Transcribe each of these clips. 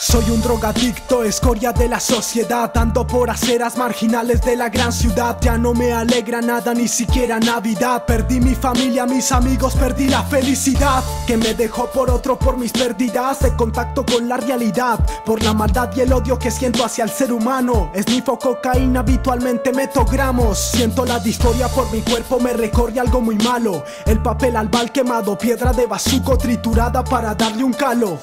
Soy un drogadicto, escoria de la sociedad. Ando por aceras marginales de la gran ciudad. Ya no me alegra nada, ni siquiera Navidad. Perdí mi familia, mis amigos, perdí la felicidad que me dejó por otro, por mis pérdidas de contacto con la realidad, por la maldad y el odio que siento hacia el ser humano. Esnifo cocaína, habitualmente meto gramos. Siento la disforia por mi cuerpo, me recorre algo muy malo. El papel albal quemado, piedra de bazuco triturada para darle un calo.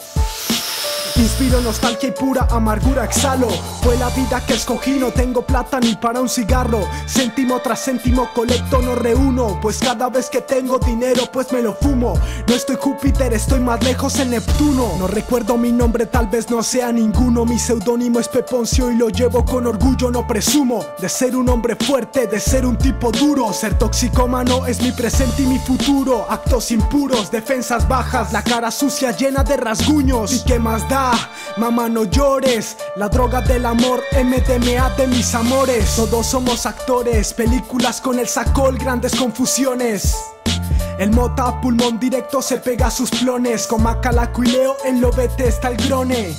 Inspiro nostalgia y pura amargura exhalo. Fue la vida que escogí, no tengo plata ni para un cigarro. Céntimo tras céntimo colecto, no reúno, pues cada vez que tengo dinero pues me lo fumo. No estoy Júpiter, estoy más lejos en Neptuno. No recuerdo mi nombre, tal vez no sea ninguno. Mi seudónimo es Peponcio y lo llevo con orgullo. No presumo de ser un hombre fuerte, de ser un tipo duro. Ser toxicómano es mi presente y mi futuro. Actos impuros, defensas bajas, la cara sucia llena de rasguños. ¿Y qué más da? Mamá, no llores, la droga del amor, MDMA de mis amores. Todos somos actores, películas con el sacol, grandes confusiones. El mota a pulmón directo se pega a sus plones. Con Macalacuileo en Lobete está el grone.